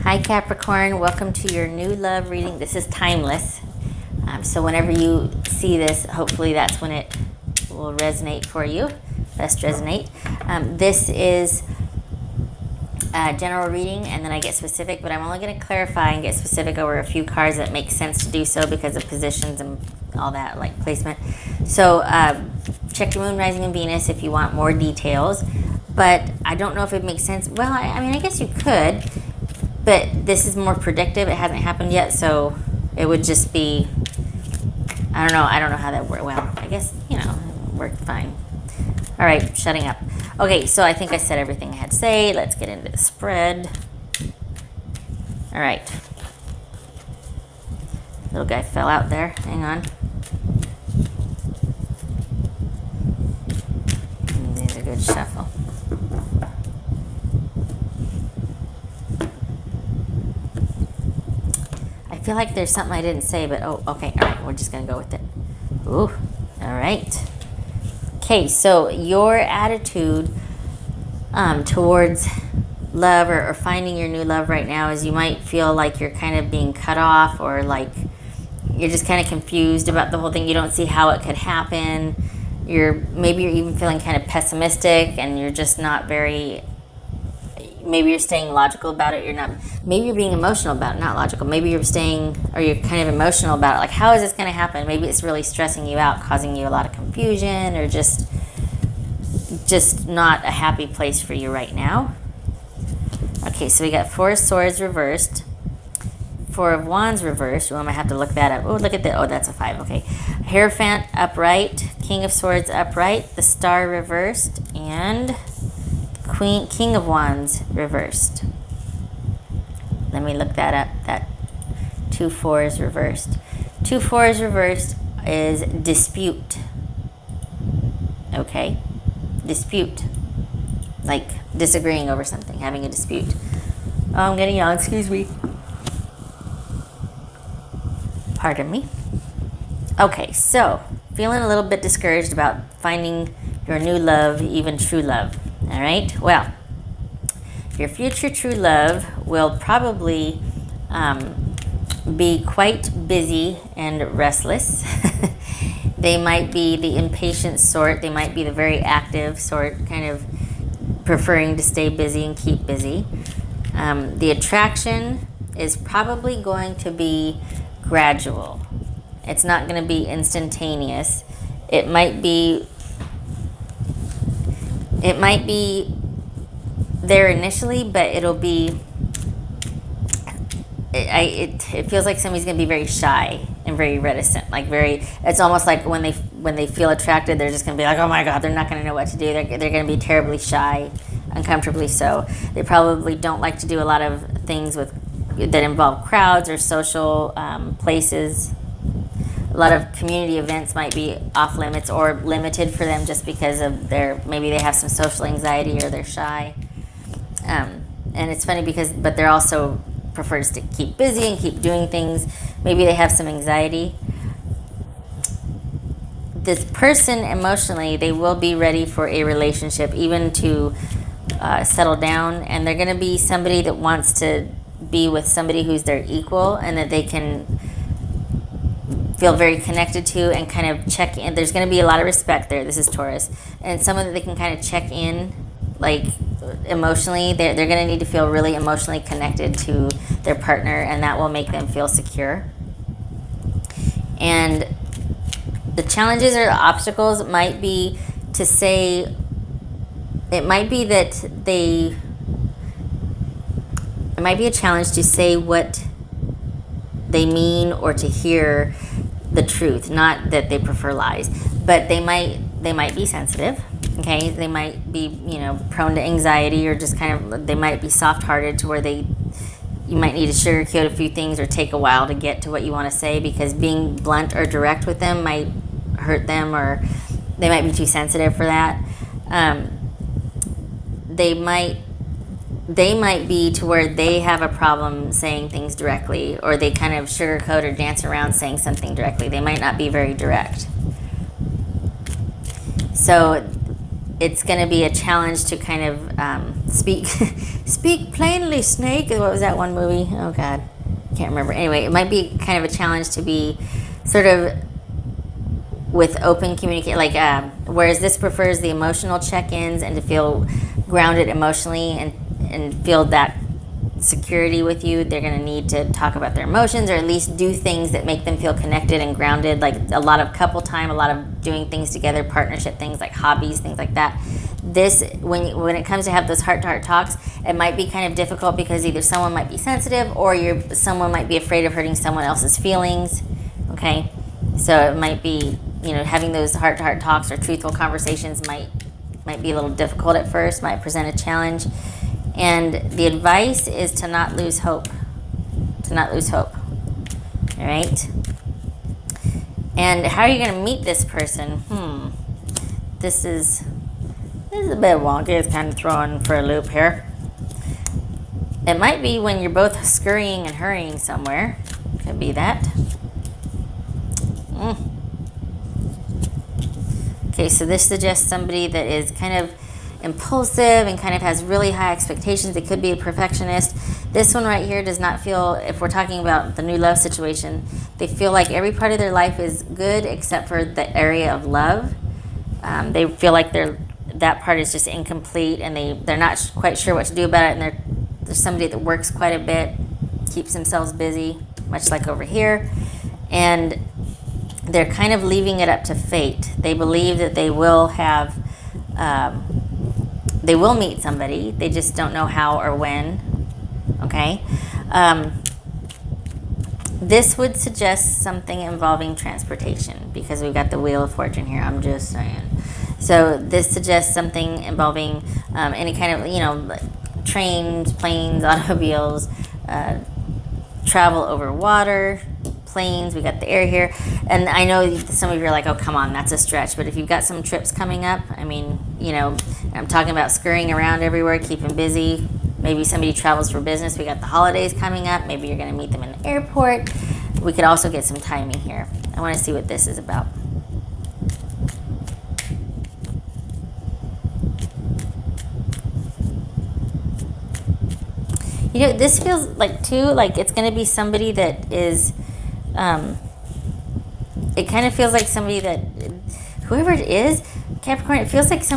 Hi Capricorn, welcome to your new love reading. This is timeless. So whenever you see this, hopefully that's when it will resonate for you. Best resonate. This is a general reading and then I get specific, but I'm only going to clarify and get specific over a few cards that make sense to do so because of positions and all that, like placement. So check your moon, rising, and Venus if you want more details. But I don't know if it makes sense. Well, I mean, I guess you could. But this is more predictive. It hasn't happened yet, so it would just be, I don't know how that worked. Well, I guess, it worked fine. All right, shutting up. Okay, so I think I said everything I had to say. Let's get into the spread. All right. Little guy fell out there. Hang on. These are good shuffle. I feel like there's something I didn't say, but oh, okay. All right, we're just going to go with it. Ooh, all right. Okay, so your attitude towards love or finding your new love right now is you might feel like you're kind of being cut off or like you're just kind of confused about the whole thing. You don't see how it could happen. Maybe you're even feeling kind of pessimistic and you're just not very... Maybe you're staying logical about it. Maybe you're being emotional about it, not logical. Maybe you're kind of emotional about it. Like, how is this going to happen? Maybe it's really stressing you out, causing you a lot of confusion, or just not a happy place for you right now. Okay, so we got Four of Swords reversed, Four of Wands reversed. Well, I might have to look that up. Oh, look at that. Oh, that's a 5. Okay. Hierophant upright, King of Swords upright, the Star reversed, and King of Wands reversed. Let me look that up. That 2 4s reversed. 2 4s reversed is dispute. Okay? Dispute. Like disagreeing over something, having a dispute. Oh, I'm getting yawn. Excuse me. Pardon me. Okay, so feeling a little bit discouraged about finding your new love, even true love. All right, well, your future true love will probably be quite busy and restless. They might be the impatient sort. They might be the very active sort, kind of preferring to stay busy and keep busy. The attraction is probably going to be gradual. It's not going to be instantaneous. It might be there initially, but it'll be, it feels like somebody's going to be very shy and very reticent. It's almost like when they feel attracted, they're just going to be like, oh my God, they're not going to know what to do. They're going to be terribly shy, uncomfortably so. They probably don't like to do a lot of things that involve crowds or social places. A lot of community events might be off limits or limited for them just because of maybe they have some social anxiety or they're shy. And it's funny but they're also prefers to keep busy and keep doing things. Maybe they have some anxiety. This person emotionally, they will be ready for a relationship, even to settle down. And they're going to be somebody that wants to be with somebody who's their equal and that they can feel very connected to and kind of check in. There's going to be a lot of respect there. This is Taurus. And someone that they can kind of check in, like emotionally. They're going to need to feel really emotionally connected to their partner, and that will make them feel secure. And the challenges or the obstacles might be to say, it might be a challenge to say what they mean or to hear the truth. Not that they prefer lies, but they might be sensitive. Okay, they might be prone to anxiety or just they might be soft-hearted to where you might need to sugarcoat a few things or take a while to get to what you want to say, because being blunt or direct with them might hurt them, or they might be too sensitive for that. They might be to where they have a problem saying things directly, or they kind of sugarcoat or dance around saying something directly. They might not be very direct. So it's going to be a challenge to kind of speak plainly, snake. What was that one movie? Oh God, can't remember. Anyway, it might be kind of a challenge to be sort of with open communication, like whereas this prefers the emotional check-ins and to feel grounded emotionally and feel that security with you. They're going to need to talk about their emotions, or at least do things that make them feel connected and grounded, like a lot of couple time, a lot of doing things together, partnership things like hobbies, things like that. This, when it comes to have those heart-to-heart talks, it might be kind of difficult because either someone might be sensitive, or someone might be afraid of hurting someone else's feelings. Okay, so it might be, having those heart-to-heart talks or truthful conversations might be a little difficult at first, might present a challenge. And the advice is to not lose hope. To not lose hope. All right? And how are you going to meet this person? This is a bit wonky. It's kind of thrown for a loop here. It might be when you're both scurrying and hurrying somewhere. Could be that. Okay, so this suggests somebody that is kind of impulsive and kind of has really high expectations. It could be a perfectionist. This one right here does not feel, if we're talking about the new love situation, they feel like every part of their life is good except for the area of love. They feel like that part is just incomplete, and they're not quite sure what to do about it, and there's somebody that works quite a bit, keeps themselves busy, much like over here, and they're kind of leaving it up to fate. They believe that they will have they will meet somebody. They just don't know how or when. Okay? This would suggest something involving transportation, because we've got the Wheel of Fortune here. I'm just saying. So this suggests something involving any kind of, trains, planes, automobiles, travel over water, planes. We got the air here, and I know some of you are like, oh, come on, that's a stretch. But if you've got some trips coming up, I mean, I'm talking about scurrying around everywhere, keeping busy. Maybe somebody travels for business. We got the holidays coming up. Maybe you're going to meet them in the airport. We could also get some timing here. I want to see what this is about. This feels like it's going to be somebody that is it kind of feels like somebody that, whoever it is, Capricorn, it feels like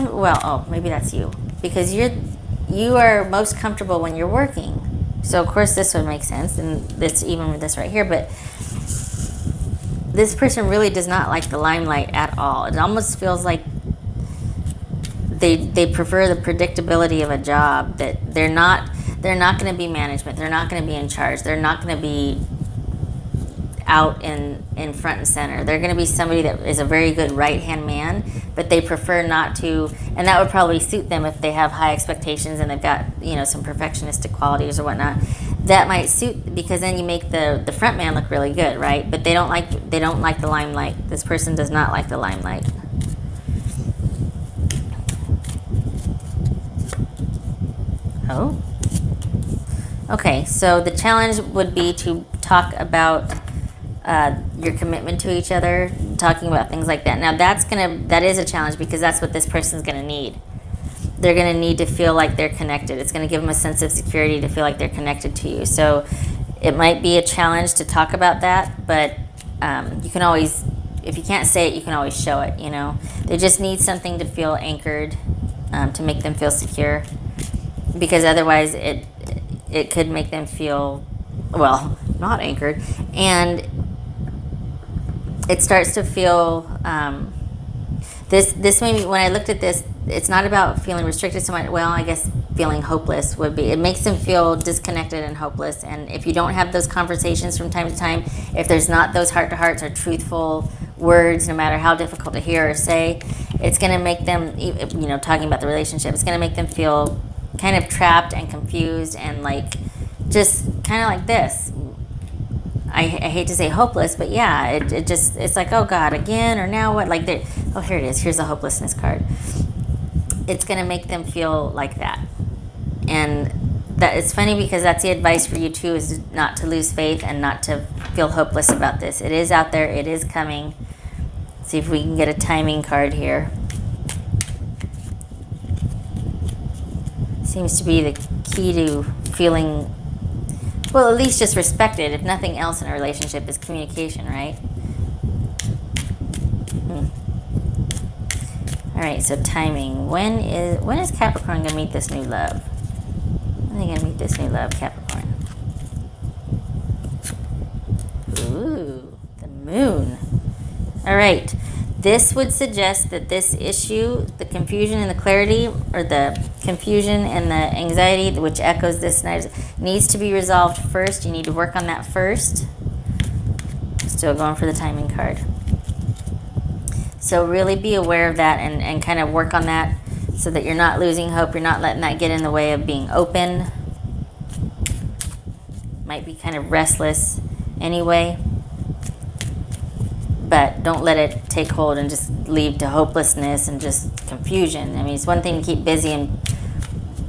maybe that's you, because you are most comfortable when you're working. So of course this would make sense, and this, even with this right here, but this person really does not like the limelight at all. It almost feels like they prefer the predictability of a job, that they're not going to be management. They're not going to be in charge. They're not going to be out in front and center. They're going to be somebody that is a very good right-hand man, but they prefer not to, and that would probably suit them if they have high expectations and they've got, some perfectionistic qualities or whatnot. That might suit, because then you make the front man look really good, right? But they don't like the limelight. This person does not like the limelight. Oh. Okay, so the challenge would be to talk about your commitment to each other, talking about things like that. Now that is a challenge, because that's what this person's gonna need. They're gonna need to feel like they're connected. It's gonna give them a sense of security to feel like they're connected to you. So it might be a challenge to talk about that, but you can always, if you can't say it, you can always show it. They just need something to feel anchored, to make them feel secure, because otherwise it could make them feel, not anchored. And it starts to feel, this made me, when I looked at this, it's not about feeling restricted so much. I guess feeling hopeless would be. It makes them feel disconnected and hopeless. And if you don't have those conversations from time to time, if there's not those heart-to-hearts or truthful words, no matter how difficult to hear or say, it's going to make them, talking about the relationship, it's going to make them feel kind of trapped and confused, and just kind of like this. I hate to say hopeless, but yeah, it's like, oh God, again, or now what? Here it is. Here's the hopelessness card. It's going to make them feel like that. And that it's funny, because that's the advice for you too, is not to lose faith and not to feel hopeless about this. It is out there. It is coming. See if we can get a timing card here. seems to be the key to feeling, well, at least just respected. If nothing else in a relationship is communication, right? All right, so timing. When is Capricorn going to meet this new love? When are they going to meet this new love, Capricorn? Ooh, the moon. All right. This would suggest that this issue, the confusion and the clarity, or the confusion and the anxiety, which echoes this night, needs to be resolved first. You need to work on that first. Still going for the timing card. So really be aware of that and kind of work on that so that you're not losing hope. You're not letting that get in the way of being open. Might be kind of restless anyway. But don't let it take hold and just lead to hopelessness and just confusion. I mean, it's one thing to keep busy and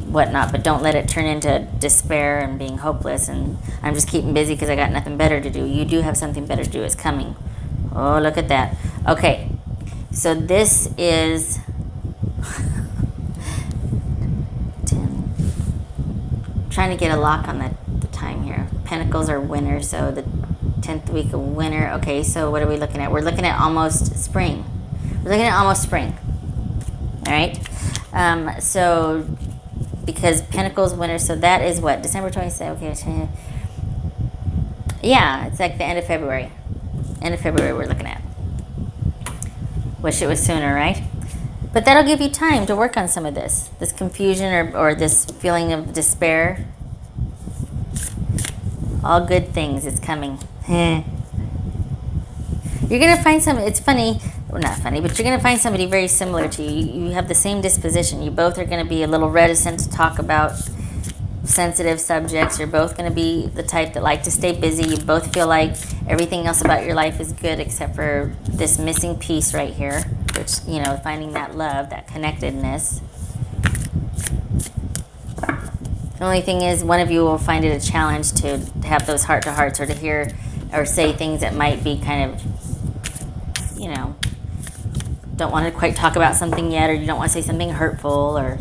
whatnot, but don't let it turn into despair and being hopeless and I'm just keeping busy because I got nothing better to do. You do have something better to do. It's coming. Oh, look at that. Okay, so this is 10. Trying to get a lock on the time here. Pentacles are winter, so the 10th week of winter. Okay, so what are we looking at? We're looking at almost spring. We're looking at almost spring. All right. So because Pentacles winter, so that is what? December 27th. Okay. Yeah, it's like the end of February. End of February we're looking at. Wish it was sooner, right? But that'll give you time to work on some of this confusion or this feeling of despair. All good things. It's coming. You're going to find it's funny, well, not funny, but you're going to find somebody very similar to you. You have the same disposition. You both are going to be a little reticent to talk about sensitive subjects. You're both going to be the type that like to stay busy. You both feel like everything else about your life is good except for this missing piece right here, which, you know, finding that love, that connectedness. The only thing is one of you will find it a challenge to have those heart-to-hearts or to hear or say things that might be kind of, you know, don't want to quite talk about something yet, or you don't want to say something hurtful, or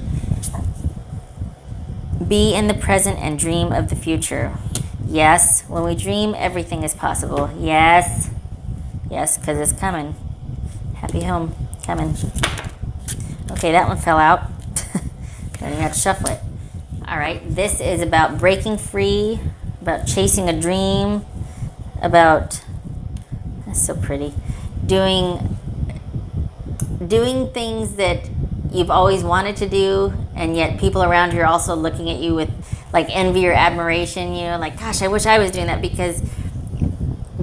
be in the present and dream of the future. Yes, when we dream, everything is possible. Yes, yes, because it's coming. Happy home, coming. Okay, that one fell out. Don't even have to shuffle it. All right, this is about breaking free, about chasing a dream, about, that's so pretty, doing things that you've always wanted to do, and yet people around you are also looking at you with like envy or admiration, you know, like, gosh, I wish I was doing that, because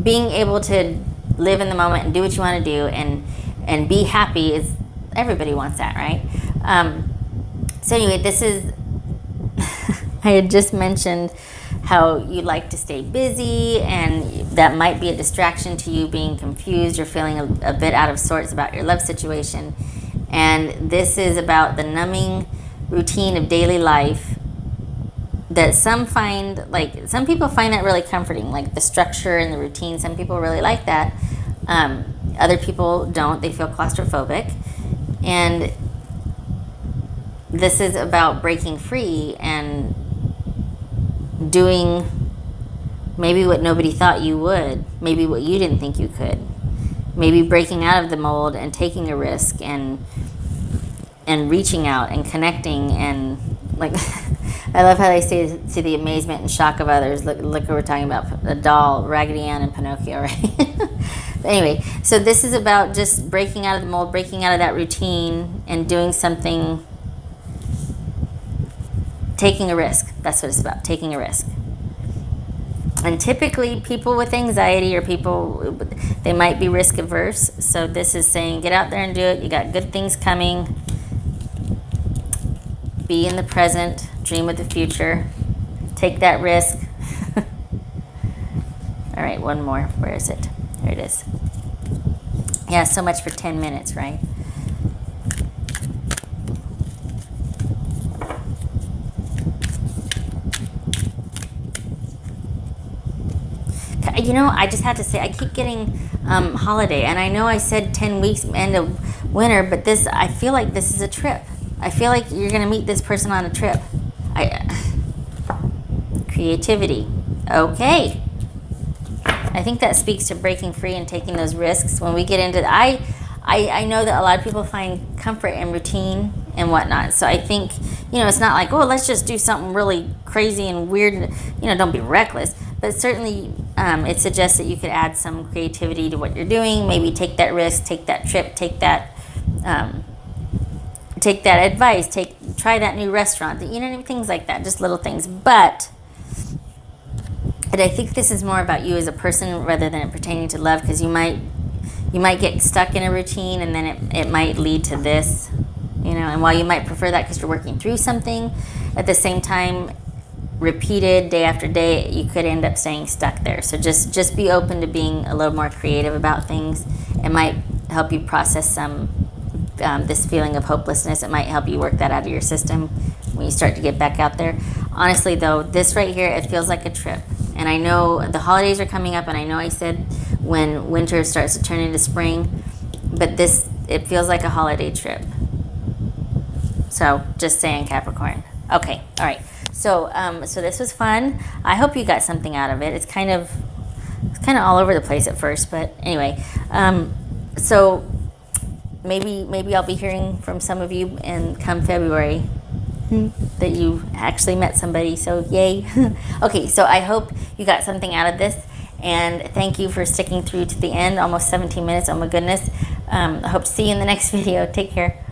being able to live in the moment and do what you want to do and be happy is, everybody wants that, right? So anyway, this is, I had just mentioned how you like to stay busy, and that might be a distraction to you being confused or feeling a bit out of sorts about your love situation. And this is about the numbing routine of daily life that some people find that really comforting, like the structure and the routine. Some people really like that. Other people don't. They feel claustrophobic. And this is about breaking free and doing maybe what nobody thought you would, maybe what you didn't think you could, maybe breaking out of the mold and taking a risk and reaching out and connecting, and like I love how they say to the amazement and shock of others. Look what we're talking about, a doll, Raggedy Ann and Pinocchio, right? But anyway, so this is about just breaking out of the mold, breaking out of that routine, and doing something, taking a risk. That's what it's about, taking a risk. And typically people with anxiety or people, they might be risk averse. So this is saying, get out there and do it. You got good things coming. Be in the present, dream of the future, take that risk. All right, one more. Where is it? There it is. Yeah, so much for 10 minutes, right? You know, I just have to say, I keep getting holiday, and I know I said 10 weeks, end of winter, but this, I feel like this is a trip. I feel like you're going to meet this person on a trip. Creativity. Okay. I think that speaks to breaking free and taking those risks. When we get into I know that a lot of people find comfort in routine and whatnot. So I think, it's not like, oh, let's just do something really crazy and weird. Don't be reckless. But certainly it suggests that you could add some creativity to what you're doing. Maybe take that risk, take that trip, take that advice, try that new restaurant. Things like that, just little things. But I think this is more about you as a person rather than it pertaining to love, because you might get stuck in a routine, and then it might lead to this, and while you might prefer that because you're working through something, at the same time, repeated day after day, you could end up staying stuck there. So just be open to being a little more creative about things. It might help you process some this feeling of hopelessness. It might help you work that out of your system when you start to get back out there. Honestly though, this right here, it feels like a trip. And I know the holidays are coming up, and I know I said when winter starts to turn into spring, but it feels like a holiday trip. So just saying, Capricorn. Okay, all right. So this was fun. I hope you got something out of it. It's kind of all over the place at first, but anyway. So maybe I'll be hearing from some of you come February that you actually met somebody. So yay. Okay, so I hope you got something out of this, and thank you for sticking through to the end. Almost 17 minutes. Oh my goodness. I hope to see you in the next video. Take care.